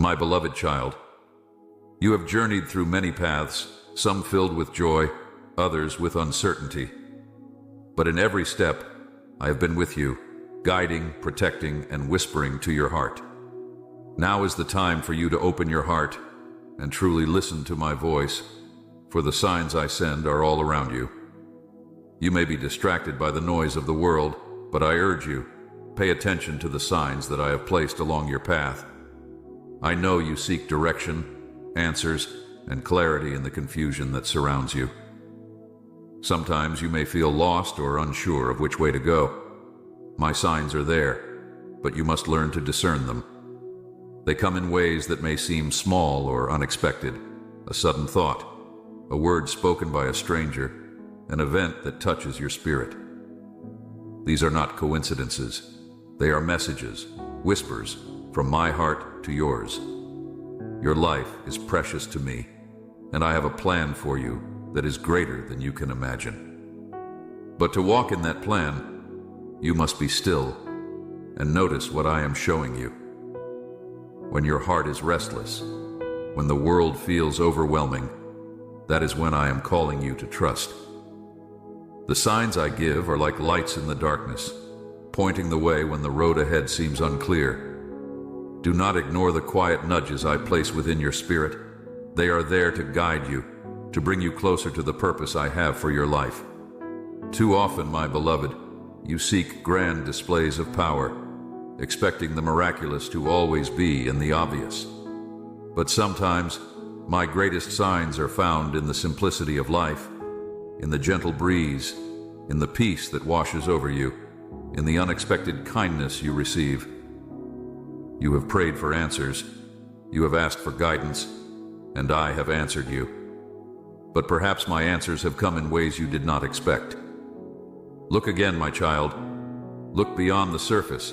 My beloved child, you have journeyed through many paths, some filled with joy, others with uncertainty. But in every step, I have been with you, guiding, protecting, and whispering to your heart. Now is the time for you to open your heart and truly listen to my voice, for the signs I send are all around you. You may be distracted by the noise of the world, but I urge you, pay attention to the signs that I have placed along your path. I know you seek direction, answers, and clarity in the confusion that surrounds you. Sometimes you may feel lost or unsure of which way to go. My signs are there, but you must learn to discern them. They come in ways that may seem small or unexpected: a sudden thought, a word spoken by a stranger, an event that touches your spirit. These are not coincidences. They are messages, whispers, from my heart to yours. Your life is precious to me, and I have a plan for you that is greater than you can imagine. But to walk in that plan, you must be still and notice what I am showing you. When your heart is restless, when the world feels overwhelming, that is when I am calling you to trust. The signs I give are like lights in the darkness, pointing the way when the road ahead seems unclear. Do not ignore the quiet nudges I place within your spirit. They are there to guide you, to bring you closer to the purpose I have for your life. Too often, my beloved, you seek grand displays of power, expecting the miraculous to always be in the obvious. But sometimes, my greatest signs are found in the simplicity of life, in the gentle breeze, in the peace that washes over you, in the unexpected kindness you receive. You have prayed for answers, you have asked for guidance, and I have answered you. But perhaps my answers have come in ways you did not expect. Look again, my child. Look beyond the surface,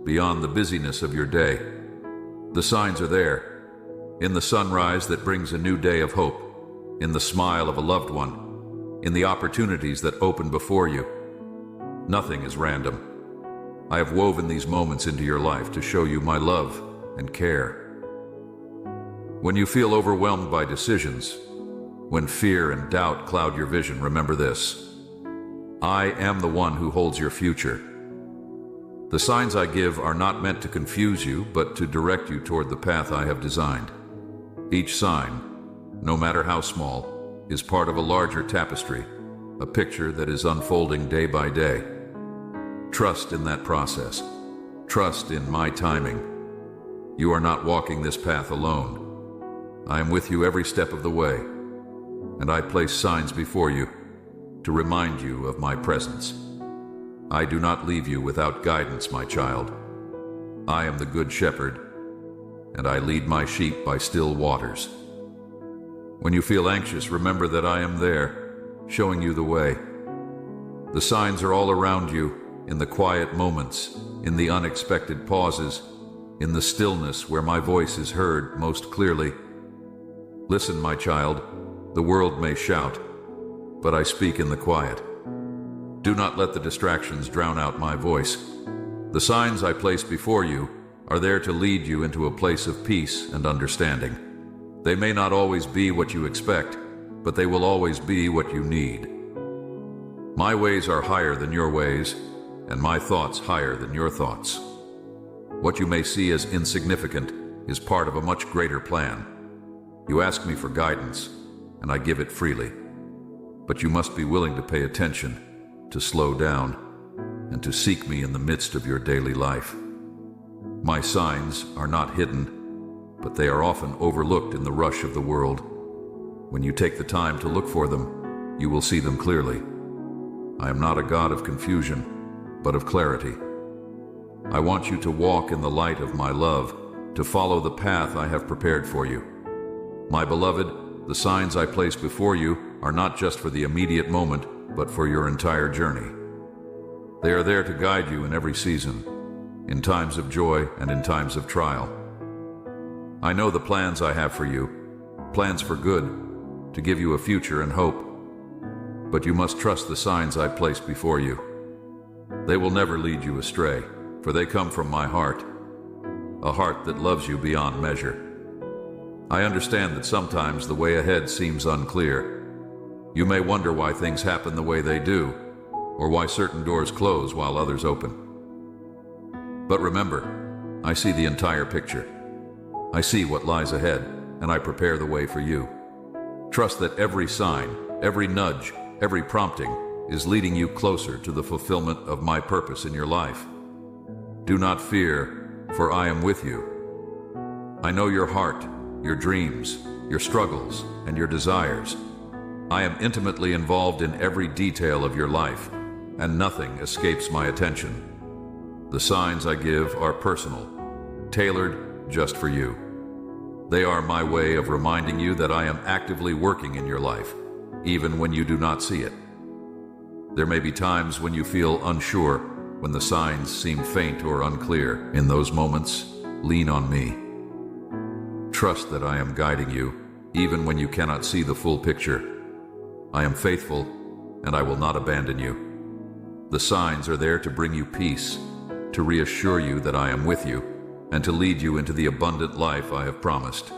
beyond the busyness of your day. The signs are there, in the sunrise that brings a new day of hope, in the smile of a loved one, in the opportunities that open before you. Nothing is random. I have woven these moments into your life to show you my love and care. When you feel overwhelmed by decisions, when fear and doubt cloud your vision, remember this: I am the one who holds your future. The signs I give are not meant to confuse you, but to direct you toward the path I have designed. Each sign, no matter how small, is part of a larger tapestry, a picture that is unfolding day by day. Trust in that process. Trust in my timing. You are not walking this path alone. I am with you every step of the way, and I place signs before you to remind you of my presence. I do not leave you without guidance, my child. I am the good shepherd, and I lead my sheep by still waters. When you feel anxious, remember that I am there, showing you the way. The signs are all around you, in the quiet moments, in the unexpected pauses, in the stillness where my voice is heard most clearly. Listen, my child, the world may shout, but I speak in the quiet. Do not let the distractions drown out my voice. The signs I place before you are there to lead you into a place of peace and understanding. They may not always be what you expect, but they will always be what you need. My ways are higher than your ways, and my thoughts higher than your thoughts. What you may see as insignificant is part of a much greater plan. You ask me for guidance, and I give it freely. But you must be willing to pay attention, to slow down, and to seek me in the midst of your daily life. My signs are not hidden, but they are often overlooked in the rush of the world. When you take the time to look for them, you will see them clearly. I am not a God of confusion, but of clarity. I want you to walk in the light of my love, to follow the path I have prepared for you. My beloved, the signs I place before you are not just for the immediate moment, but for your entire journey. They are there to guide you in every season, in times of joy and in times of trial. I know the plans I have for you, plans for good, to give you a future and hope. But you must trust the signs I place before you. They will never lead you astray, for they come from my heart, a heart that loves you beyond measure. I understand that sometimes the way ahead seems unclear. You may wonder why things happen the way they do, or why certain doors close while others open. But remember, I see the entire picture. I see what lies ahead, and I prepare the way for you. Trust that every sign, every nudge, every prompting is leading you closer to the fulfillment of my purpose in your life. Do not fear, for I am with you. I know your heart, your dreams, your struggles, and your desires. I am intimately involved in every detail of your life, and nothing escapes my attention. The signs I give are personal, tailored just for you. They are my way of reminding you that I am actively working in your life, even when you do not see it. There may be times when you feel unsure, when the signs seem faint or unclear. In those moments, lean on me. Trust that I am guiding you, even when you cannot see the full picture. I am faithful, and I will not abandon you. The signs are there to bring you peace, to reassure you that I am with you, and to lead you into the abundant life I have promised.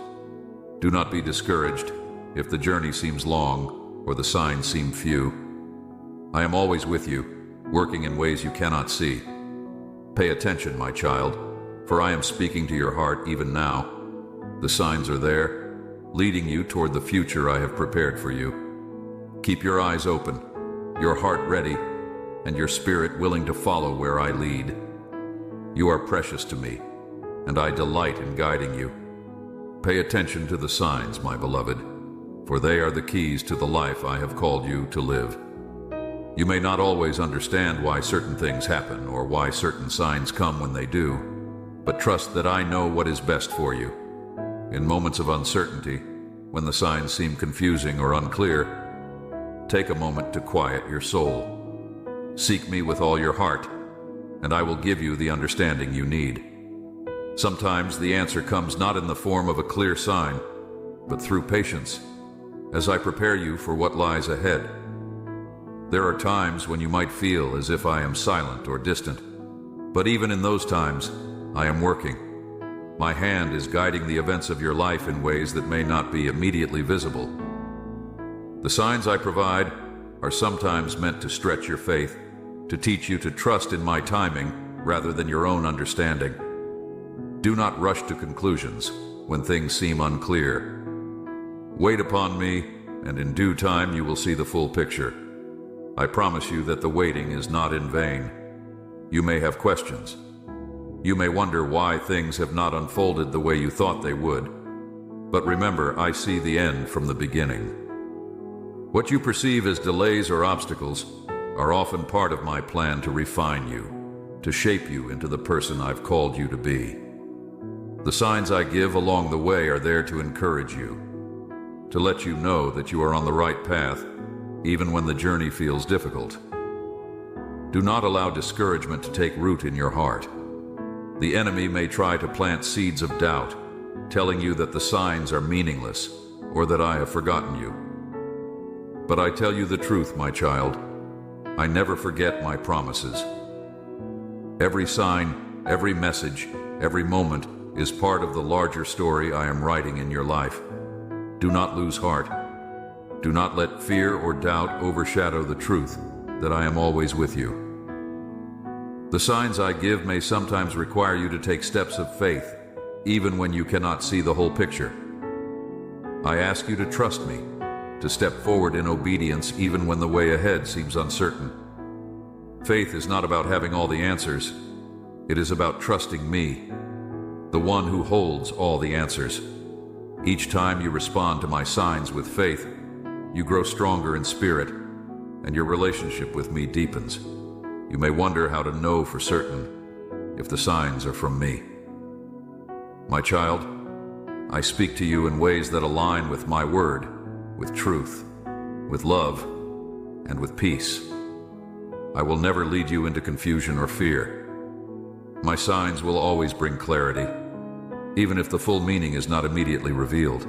Do not be discouraged if the journey seems long or the signs seem few. I am always with you, working in ways you cannot see. Pay attention, my child, for I am speaking to your heart even now. The signs are there, leading you toward the future I have prepared for you. Keep your eyes open, your heart ready, and your spirit willing to follow where I lead. You are precious to me, and I delight in guiding you. Pay attention to the signs, my beloved, for they are the keys to the life I have called you to live. You may not always understand why certain things happen or why certain signs come when they do, but trust that I know what is best for you. In moments of uncertainty, when the signs seem confusing or unclear, take a moment to quiet your soul. Seek me with all your heart, and I will give you the understanding you need. Sometimes the answer comes not in the form of a clear sign, but through patience, as I prepare you for what lies ahead. There are times when you might feel as if I am silent or distant, but even in those times, I am working. My hand is guiding the events of your life in ways that may not be immediately visible. The signs I provide are sometimes meant to stretch your faith, to teach you to trust in my timing rather than your own understanding. Do not rush to conclusions when things seem unclear. Wait upon me, and in due time you will see the full picture. I promise you that the waiting is not in vain. You may have questions. You may wonder why things have not unfolded the way you thought they would. But remember, I see the end from the beginning. What you perceive as delays or obstacles are often part of my plan to refine you, to shape you into the person I've called you to be. The signs I give along the way are there to encourage you, to let you know that you are on the right path, even when the journey feels difficult. Do not allow discouragement to take root in your heart. The enemy may try to plant seeds of doubt, telling you that the signs are meaningless or that I have forgotten you. But I tell you the truth, my child. I never forget my promises. Every sign, every message, every moment is part of the larger story I am writing in your life. Do not lose heart. Do not let fear or doubt overshadow the truth that I am always with you. The signs I give may sometimes require you to take steps of faith, even when you cannot see the whole picture. I ask you to trust me, to step forward in obedience even when the way ahead seems uncertain. Faith is not about having all the answers. It is about trusting me, the one who holds all the answers. Each time you respond to my signs with faith, you grow stronger in spirit, and your relationship with me deepens. You may wonder how to know for certain if the signs are from me. My child, I speak to you in ways that align with my word, with truth, with love, and with peace. I will never lead you into confusion or fear. My signs will always bring clarity, even if the full meaning is not immediately revealed.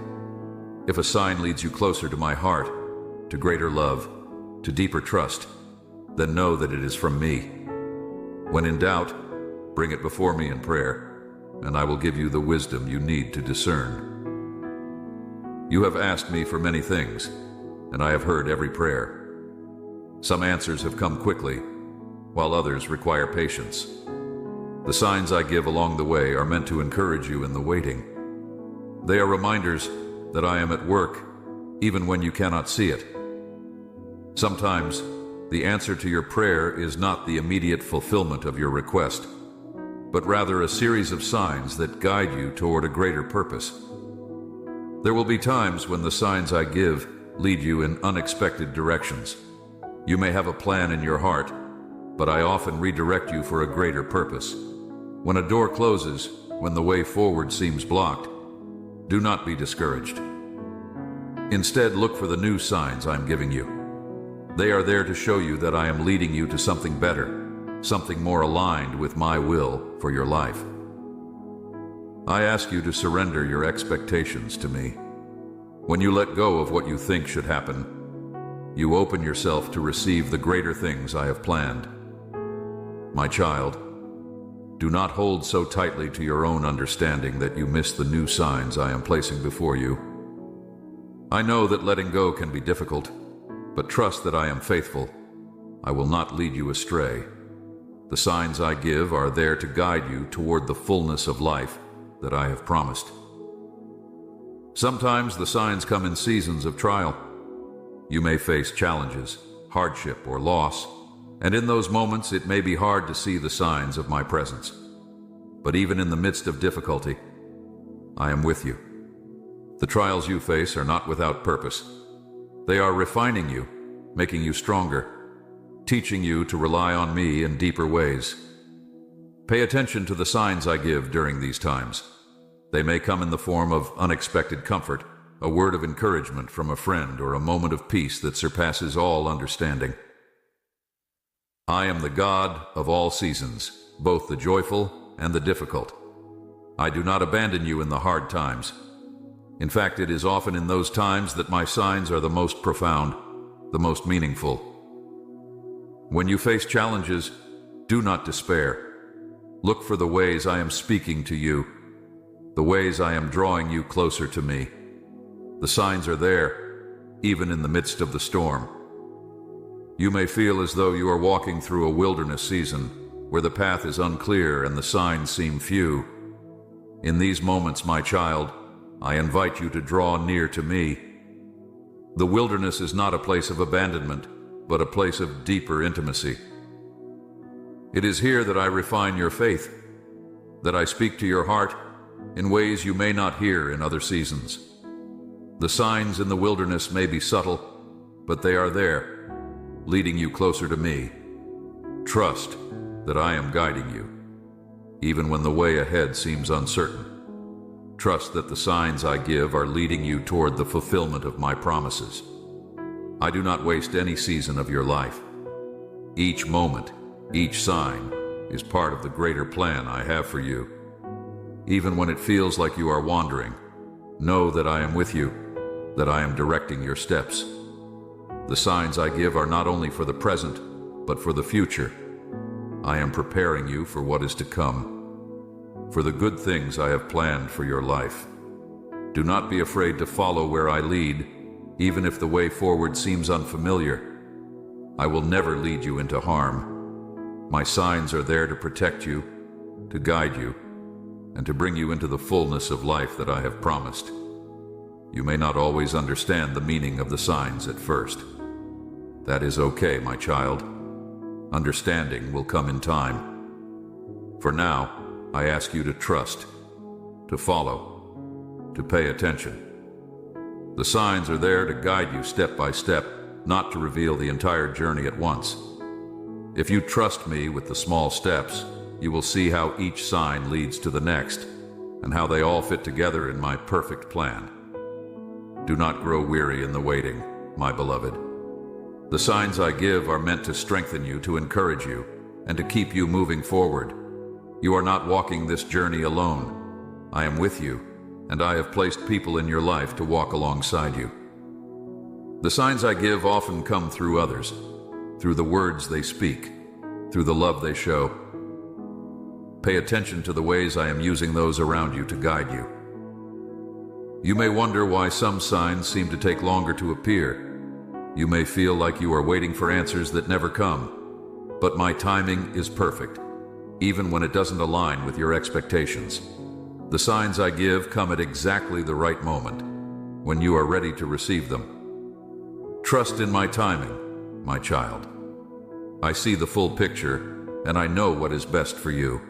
If a sign leads you closer to my heart, to greater love, to deeper trust, then know that it is from me. When in doubt, bring it before me in prayer, and I will give you the wisdom you need to discern. You have asked me for many things, and I have heard every prayer. Some answers have come quickly, while others require patience. The signs I give along the way are meant to encourage you in the waiting. They are reminders that I am at work, even when you cannot see it. Sometimes, the answer to your prayer is not the immediate fulfillment of your request, but rather a series of signs that guide you toward a greater purpose. There will be times when the signs I give lead you in unexpected directions. You may have a plan in your heart, but I often redirect you for a greater purpose. When a door closes, when the way forward seems blocked, do not be discouraged. Instead, look for the new signs I'm giving you. They are there to show you that I am leading you to something better, something more aligned with my will for your life. I ask you to surrender your expectations to me. When you let go of what you think should happen, you open yourself to receive the greater things I have planned. My child, do not hold so tightly to your own understanding that you miss the new signs I am placing before you. I know that letting go can be difficult, but trust that I am faithful. I will not lead you astray. The signs I give are there to guide you toward the fullness of life that I have promised. Sometimes the signs come in seasons of trial. You may face challenges, hardship, or loss, and in those moments it may be hard to see the signs of my presence. But even in the midst of difficulty, I am with you. The trials you face are not without purpose. They are refining you, making you stronger, teaching you to rely on me in deeper ways. Pay attention to the signs I give during these times. They may come in the form of unexpected comfort, a word of encouragement from a friend, or a moment of peace that surpasses all understanding. I am the God of all seasons, both the joyful and the difficult. I do not abandon you in the hard times. In fact, it is often in those times that my signs are the most profound, the most meaningful. When you face challenges, do not despair. Look for the ways I am speaking to you, the ways I am drawing you closer to me. The signs are there, even in the midst of the storm. You may feel as though you are walking through a wilderness season, where the path is unclear and the signs seem few. In these moments, my child, I invite you to draw near to me. The wilderness is not a place of abandonment, but a place of deeper intimacy. It is here that I refine your faith, that I speak to your heart in ways you may not hear in other seasons. The signs in the wilderness may be subtle, but they are there, leading you closer to me. Trust that I am guiding you, even when the way ahead seems uncertain. Trust that the signs I give are leading you toward the fulfillment of my promises. I do not waste any season of your life. Each moment, each sign, is part of the greater plan I have for you. Even when it feels like you are wandering, know that I am with you, that I am directing your steps. The signs I give are not only for the present, but for the future. I am preparing you for what is to come, for the good things I have planned for your life. Do not be afraid to follow where I lead, even if the way forward seems unfamiliar. I will never lead you into harm. My signs are there to protect you, to guide you, and to bring you into the fullness of life that I have promised. You may not always understand the meaning of the signs at first. That is okay, my child. Understanding will come in time. For now, I ask you to trust, to follow, to pay attention. The signs are there to guide you step by step, not to reveal the entire journey at once. If you trust me with the small steps, you will see how each sign leads to the next, and how they all fit together in my perfect plan. Do not grow weary in the waiting, my beloved. The signs I give are meant to strengthen you, to encourage you, and to keep you moving forward. You are not walking this journey alone. I am with you, and I have placed people in your life to walk alongside you. The signs I give often come through others, through the words they speak, through the love they show. Pay attention to the ways I am using those around you to guide you. You may wonder why some signs seem to take longer to appear. You may feel like you are waiting for answers that never come. But my timing is perfect, even when it doesn't align with your expectations. The signs I give come at exactly the right moment, when you are ready to receive them. Trust in my timing, my child. I see the full picture, and I know what is best for you.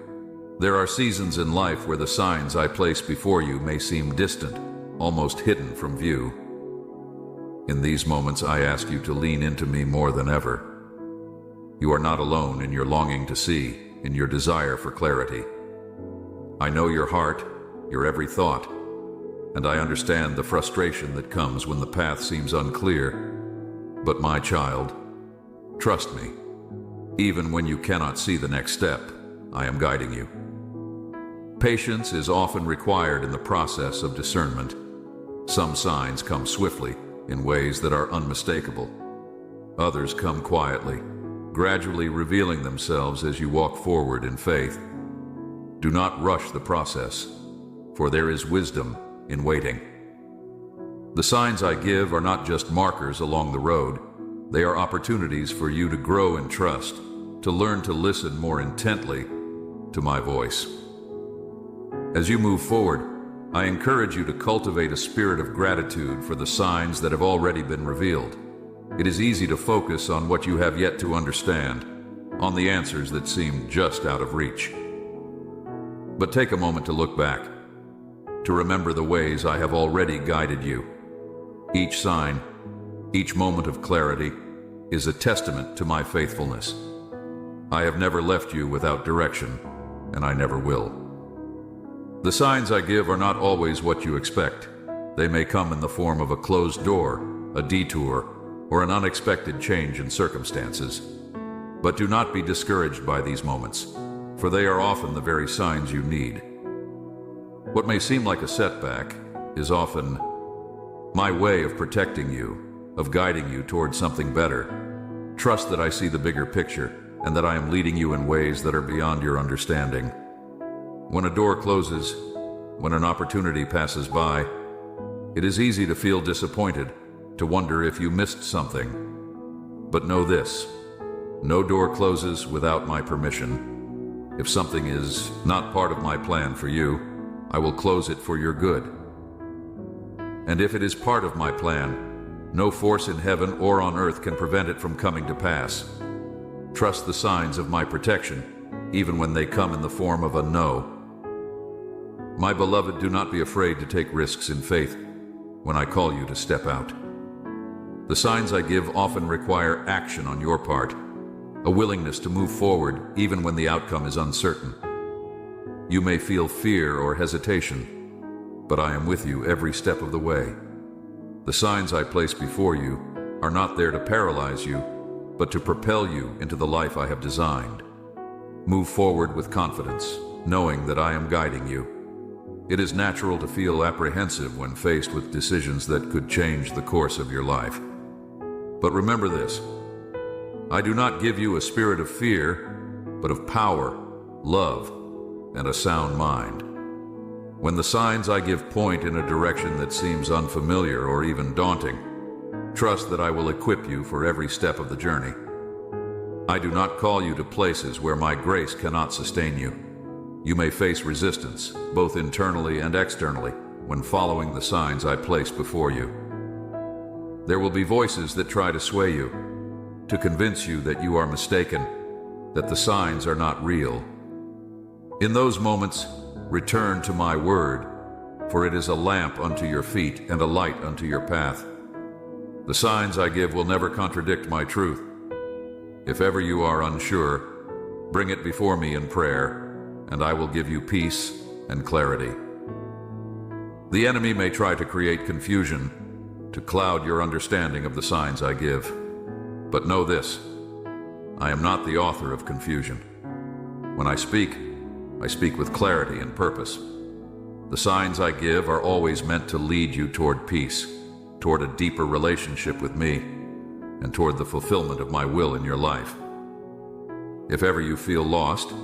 There are seasons in life where the signs I place before you may seem distant, almost hidden from view. In these moments, I ask you to lean into me more than ever. You are not alone in your longing to see, in your desire for clarity. I know your heart, your every thought, and I understand the frustration that comes when the path seems unclear. But my child, trust me, even when you cannot see the next step, I am guiding you. Patience is often required in the process of discernment. Some signs come swiftly, in ways that are unmistakable. Others come quietly, gradually revealing themselves as you walk forward in faith. Do not rush the process, for there is wisdom in waiting. The signs I give are not just markers along the road. They are opportunities for you to grow in trust, to learn to listen more intently to my voice. As you move forward, I encourage you to cultivate a spirit of gratitude for the signs that have already been revealed. It is easy to focus on what you have yet to understand, on the answers that seem just out of reach. But take a moment to look back, to remember the ways I have already guided you. Each sign, each moment of clarity, is a testament to my faithfulness. I have never left you without direction, and I never will. The signs I give are not always what you expect. They may come in the form of a closed door, a detour, or an unexpected change in circumstances. But do not be discouraged by these moments, for they are often the very signs you need. What may seem like a setback is often my way of protecting you, of guiding you towards something better. Trust that I see the bigger picture, and that I am leading you in ways that are beyond your understanding. When a door closes, when an opportunity passes by, it is easy to feel disappointed, to wonder if you missed something. But know this: no door closes without my permission. If something is not part of my plan for you, I will close it for your good. And if it is part of my plan, no force in heaven or on earth can prevent it from coming to pass. Trust the signs of my protection, even when they come in the form of a no. My beloved, do not be afraid to take risks in faith when I call you to step out. The signs I give often require action on your part, a willingness to move forward even when the outcome is uncertain. You may feel fear or hesitation, but I am with you every step of the way. The signs I place before you are not there to paralyze you, but to propel you into the life I have designed. Move forward with confidence, knowing that I am guiding you. It is natural to feel apprehensive when faced with decisions that could change the course of your life. But remember this: I do not give you a spirit of fear, but of power, love, and a sound mind. When the signs I give point in a direction that seems unfamiliar or even daunting, trust that I will equip you for every step of the journey. I do not call you to places where my grace cannot sustain you. You may face resistance, both internally and externally, when following the signs I place before you. There will be voices that try to sway you, to convince you that you are mistaken, that the signs are not real. In those moments, return to my word, for it is a lamp unto your feet and a light unto your path. The signs I give will never contradict my truth. If ever you are unsure, bring it before me in prayer, and I will give you peace and clarity. The enemy may try to create confusion, to cloud your understanding of the signs I give. But know this: I am not the author of confusion. When I speak with clarity and purpose. The signs I give are always meant to lead you toward peace, toward a deeper relationship with me, and toward the fulfillment of my will in your life. If ever you feel lost,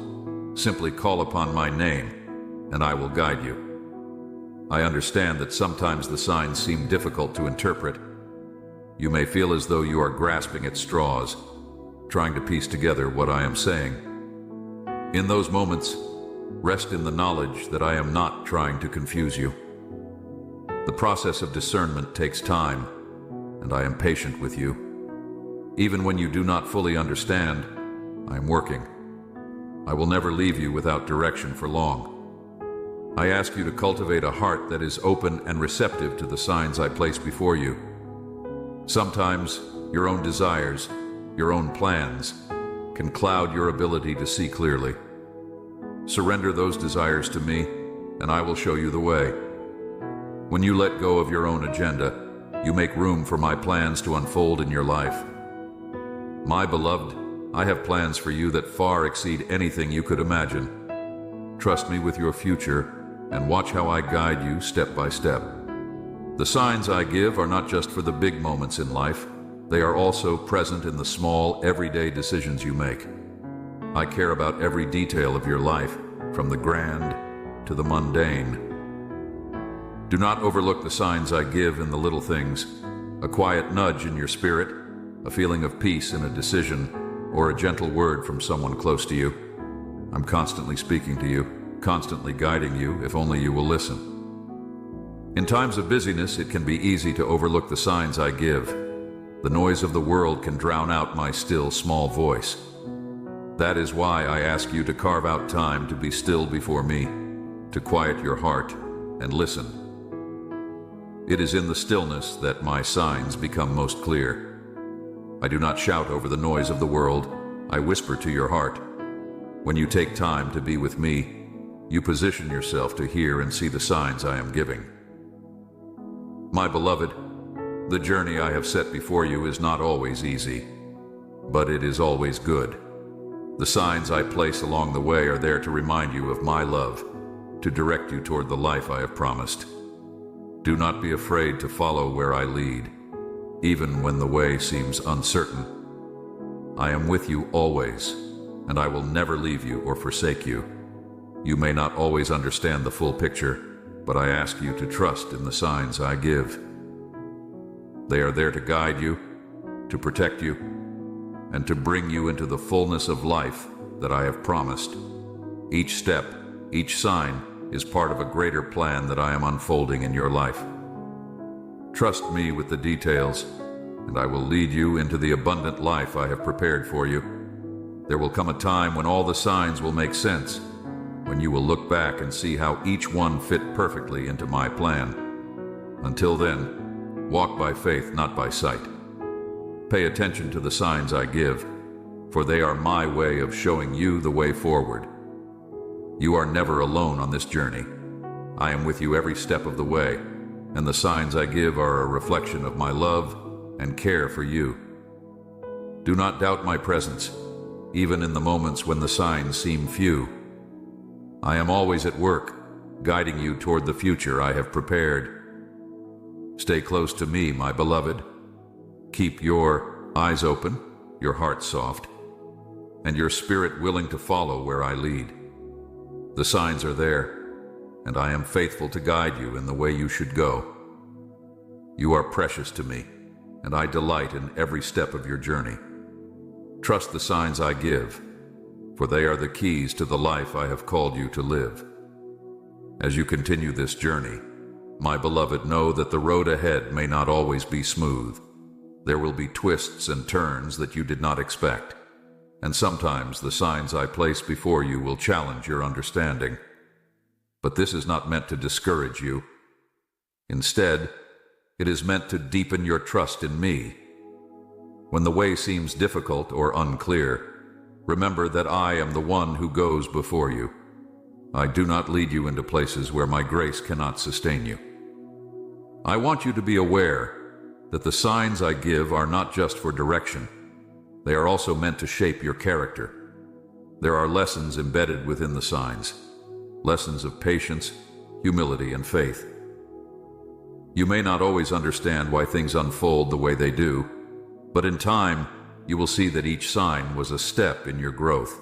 simply call upon my name, and I will guide you. I understand that sometimes the signs seem difficult to interpret. You may feel as though you are grasping at straws, trying to piece together what I am saying. In those moments, rest in the knowledge that I am not trying to confuse you. The process of discernment takes time, and I am patient with you. Even when you do not fully understand, I am working. I will never leave you without direction for long. I ask you to cultivate a heart that is open and receptive to the signs I place before you. Sometimes your own desires, your own plans, can cloud your ability to see clearly. Surrender those desires to me, and I will show you the way. When you let go of your own agenda, you make room for my plans to unfold in your life. My beloved, I have plans for you that far exceed anything you could imagine. Trust me with your future, and watch how I guide you step by step. The signs I give are not just for the big moments in life. They are also present in the small, everyday decisions you make. I care about every detail of your life, from the grand to the mundane. Do not overlook the signs I give in the little things. A quiet nudge in your spirit, a feeling of peace in a decision, or a gentle word from someone close to you. I'm constantly speaking to you, constantly guiding you if only you will listen. In times of busyness, it can be easy to overlook the signs I give. The noise of the world can drown out my still, small voice. That is why I ask you to carve out time to be still before me, to quiet your heart and listen. It is in the stillness that my signs become most clear. I do not shout over the noise of the world. I whisper to your heart. When you take time to be with me, you position yourself to hear and see the signs I am giving. My beloved, the journey I have set before you is not always easy, but it is always good. The signs I place along the way are there to remind you of my love, to direct you toward the life I have promised. Do not be afraid to follow where I lead, even when the way seems uncertain. I am with you always, and I will never leave you or forsake you. You may not always understand the full picture, but I ask you to trust in the signs I give. They are there to guide you, to protect you, and to bring you into the fullness of life that I have promised. Each step, each sign, is part of a greater plan that I am unfolding in your life. Trust me with the details, and I will lead you into the abundant life I have prepared for you. There will come a time when all the signs will make sense, when you will look back and see how each one fit perfectly into my plan. Until then, walk by faith, not by sight. Pay attention to the signs I give, for they are my way of showing you the way forward. You are never alone on this journey. I am with you every step of the way, and the signs I give are a reflection of my love and care for you. Do not doubt my presence, even in the moments when the signs seem few. I am always at work, guiding you toward the future I have prepared. Stay close to me, my beloved. Keep your eyes open, your heart soft, and your spirit willing to follow where I lead. The signs are there, and I am faithful to guide you in the way you should go. You are precious to me, and I delight in every step of your journey. Trust the signs I give, for they are the keys to the life I have called you to live. As you continue this journey, my beloved, know that the road ahead may not always be smooth. There will be twists and turns that you did not expect, and sometimes the signs I place before you will challenge your understanding. But this is not meant to discourage you. Instead, it is meant to deepen your trust in me. When the way seems difficult or unclear, remember that I am the one who goes before you. I do not lead you into places where my grace cannot sustain you. I want you to be aware that the signs I give are not just for direction. They are also meant to shape your character. There are lessons embedded within the signs, lessons of patience, humility, and faith. You may not always understand why things unfold the way they do, but in time, you will see that each sign was a step in your growth,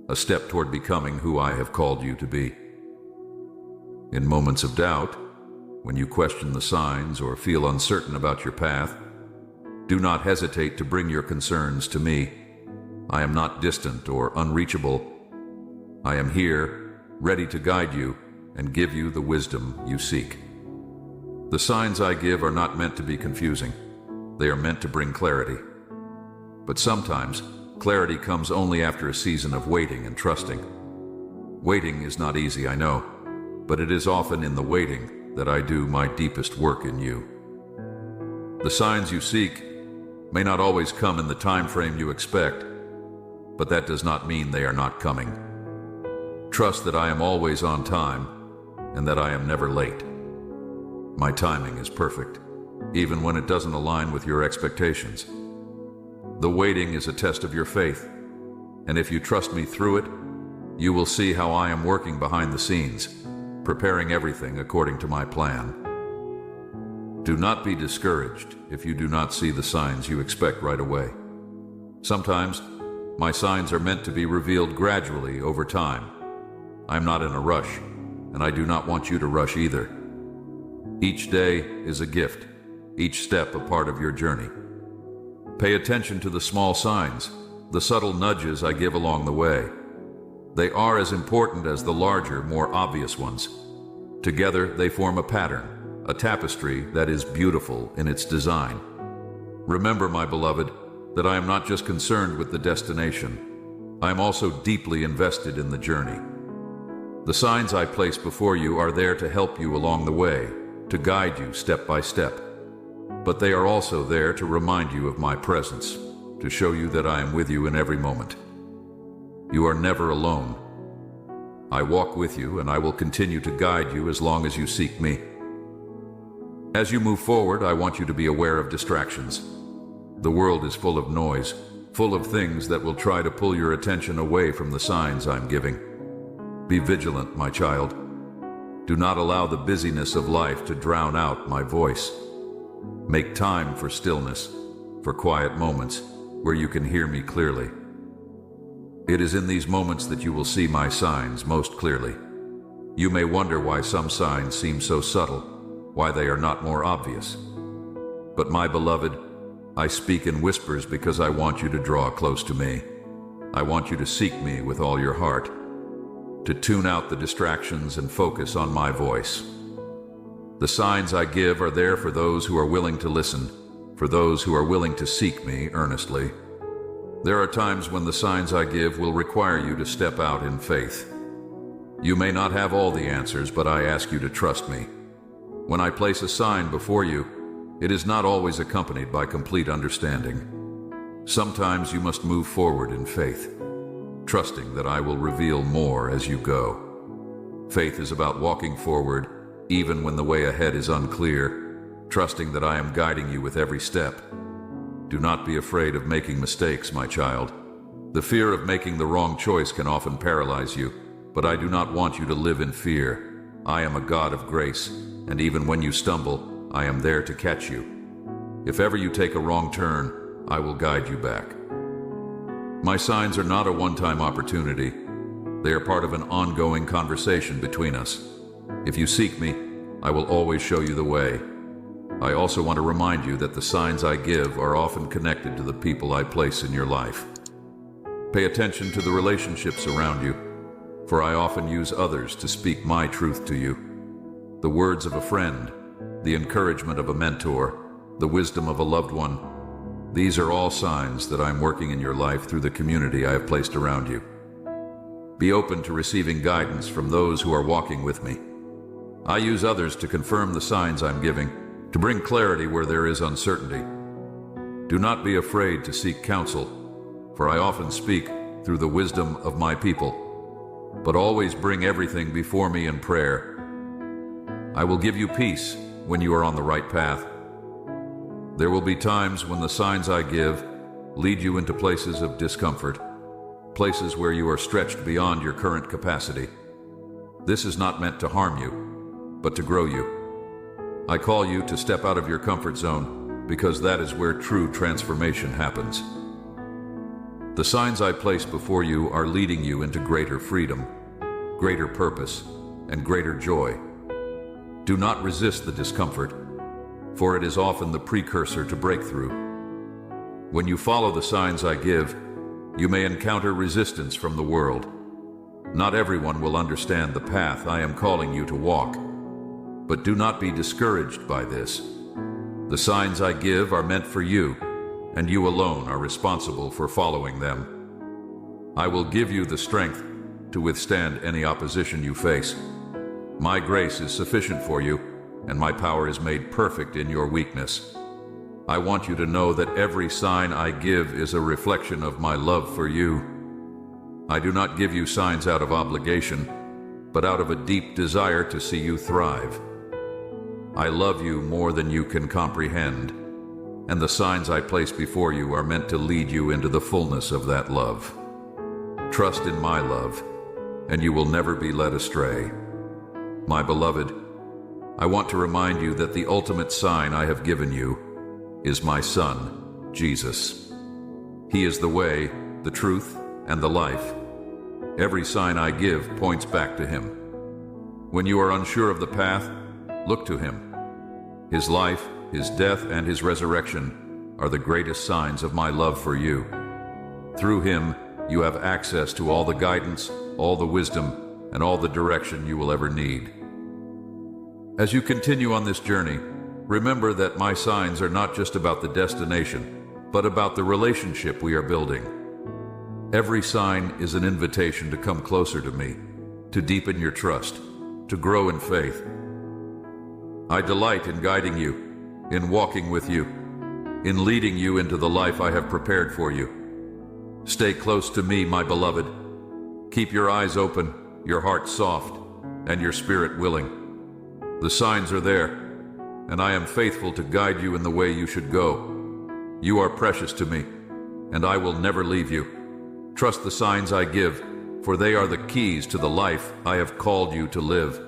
a step toward becoming who I have called you to be. In moments of doubt, when you question the signs or feel uncertain about your path, do not hesitate to bring your concerns to me. I am not distant or unreachable. I am here, ready to guide you and give you the wisdom you seek. The signs I give are not meant to be confusing. They are meant to bring clarity. But sometimes, clarity comes only after a season of waiting and trusting. Waiting is not easy, I know, but it is often in the waiting that I do my deepest work in you. The signs you seek may not always come in the time frame you expect, but that does not mean they are not coming. Trust that I am always on time and that I am never late. My timing is perfect, even when it doesn't align with your expectations. The waiting is a test of your faith, and if you trust me through it, you will see how I am working behind the scenes, preparing everything according to my plan. Do not be discouraged if you do not see the signs you expect right away. Sometimes, my signs are meant to be revealed gradually over time. I'm not in a rush, and I do not want you to rush either. Each day is a gift, each step a part of your journey. Pay attention to the small signs, the subtle nudges I give along the way. They are as important as the larger, more obvious ones. Together, they form a pattern, a tapestry that is beautiful in its design. Remember, my beloved, that I am not just concerned with the destination. I am also deeply invested in the journey. The signs I place before you are there to help you along the way, to guide you step by step. But they are also there to remind you of my presence, to show you that I am with you in every moment. You are never alone. I walk with you, and I will continue to guide you as long as you seek me. As you move forward, I want you to be aware of distractions. The world is full of noise, full of things that will try to pull your attention away from the signs I'm giving. Be vigilant, my child. Do not allow the busyness of life to drown out my voice. Make time for stillness, for quiet moments where you can hear me clearly. It is in these moments that you will see my signs most clearly. You may wonder why some signs seem so subtle, why they are not more obvious. But my beloved, I speak in whispers because I want you to draw close to me. I want you to seek me with all your heart, to tune out the distractions and focus on my voice. The signs I give are there for those who are willing to listen, for those who are willing to seek me earnestly. There are times when the signs I give will require you to step out in faith. You may not have all the answers, but I ask you to trust me. When I place a sign before you, it is not always accompanied by complete understanding. Sometimes you must move forward in faith, trusting that I will reveal more as you go. Faith is about walking forward, even when the way ahead is unclear, trusting that I am guiding you with every step. Do not be afraid of making mistakes, my child. The fear of making the wrong choice can often paralyze you, but I do not want you to live in fear. I am a God of grace, and even when you stumble, I am there to catch you. If ever you take a wrong turn, I will guide you back. My signs are not a one-time opportunity. They are part of an ongoing conversation between us. If you seek me, I will always show you the way. I also want to remind you that the signs I give are often connected to the people I place in your life. Pay attention to the relationships around you, for I often use others to speak my truth to you. The words of a friend, the encouragement of a mentor, the wisdom of a loved one, these are all signs that I'm working in your life through the community I have placed around you. Be open to receiving guidance from those who are walking with me. I use others to confirm the signs I'm giving, to bring clarity where there is uncertainty. Do not be afraid to seek counsel, for I often speak through the wisdom of my people. But always bring everything before me in prayer. I will give you peace when you are on the right path. There will be times when the signs I give lead you into places of discomfort, places where you are stretched beyond your current capacity. This is not meant to harm you, but to grow you. I call you to step out of your comfort zone because that is where true transformation happens. The signs I place before you are leading you into greater freedom, greater purpose, and greater joy. Do not resist the discomfort, for it is often the precursor to breakthrough. When you follow the signs I give, you may encounter resistance from the world. Not everyone will understand the path I am calling you to walk, but do not be discouraged by this. The signs I give are meant for you, and you alone are responsible for following them. I will give you the strength to withstand any opposition you face. My grace is sufficient for you, and my power is made perfect in your weakness. I want you to know that every sign I give is a reflection of my love for you. I do not give you signs out of obligation, but out of a deep desire to see you thrive. I love you more than you can comprehend, and the signs I place before you are meant to lead you into the fullness of that love. Trust in my love, and you will never be led astray. My beloved, I want to remind you that the ultimate sign I have given you is my Son, Jesus. He is the way, the truth, and the life. Every sign I give points back to him. When you are unsure of the path, look to him. His life, his death, and his resurrection are the greatest signs of my love for you. Through him, you have access to all the guidance, all the wisdom, and all the direction you will ever need. As you continue on this journey, remember that my signs are not just about the destination, but about the relationship we are building. Every sign is an invitation to come closer to me, to deepen your trust, to grow in faith. I delight in guiding you, in walking with you, in leading you into the life I have prepared for you. Stay close to me, my beloved. Keep your eyes open, your heart soft, and your spirit willing. The signs are there, and I am faithful to guide you in the way you should go. You are precious to me, and I will never leave you. Trust the signs I give, for they are the keys to the life I have called you to live.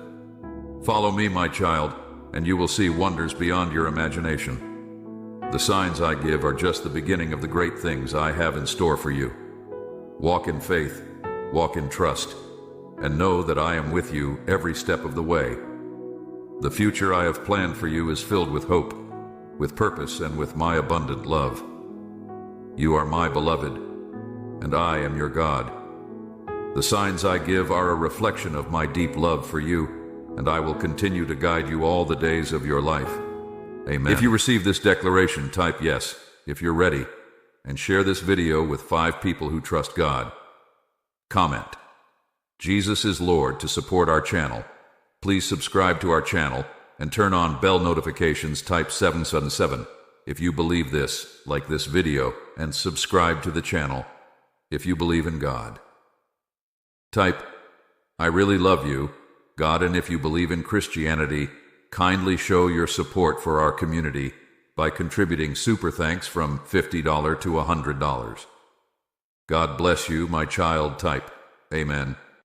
Follow me, my child, and you will see wonders beyond your imagination. The signs I give are just the beginning of the great things I have in store for you. Walk in faith, walk in trust, and know that I am with you every step of the way. The future I have planned for you is filled with hope, with purpose, and with my abundant love. You are my beloved, and I am your God. The signs I give are a reflection of my deep love for you, and I will continue to guide you all the days of your life. Amen. If you receive this declaration, type yes if you're ready, and share this video with 5 people who trust God. Comment, Jesus is Lord, to support our channel. Please subscribe to our channel and turn on bell notifications. Type 777 if you believe this, like this video, and subscribe to the channel if you believe in God. Type, I really love you, God, and if you believe in Christianity, kindly show your support for our community by contributing super thanks from $50 to $100. God bless you, my child. Type, Amen.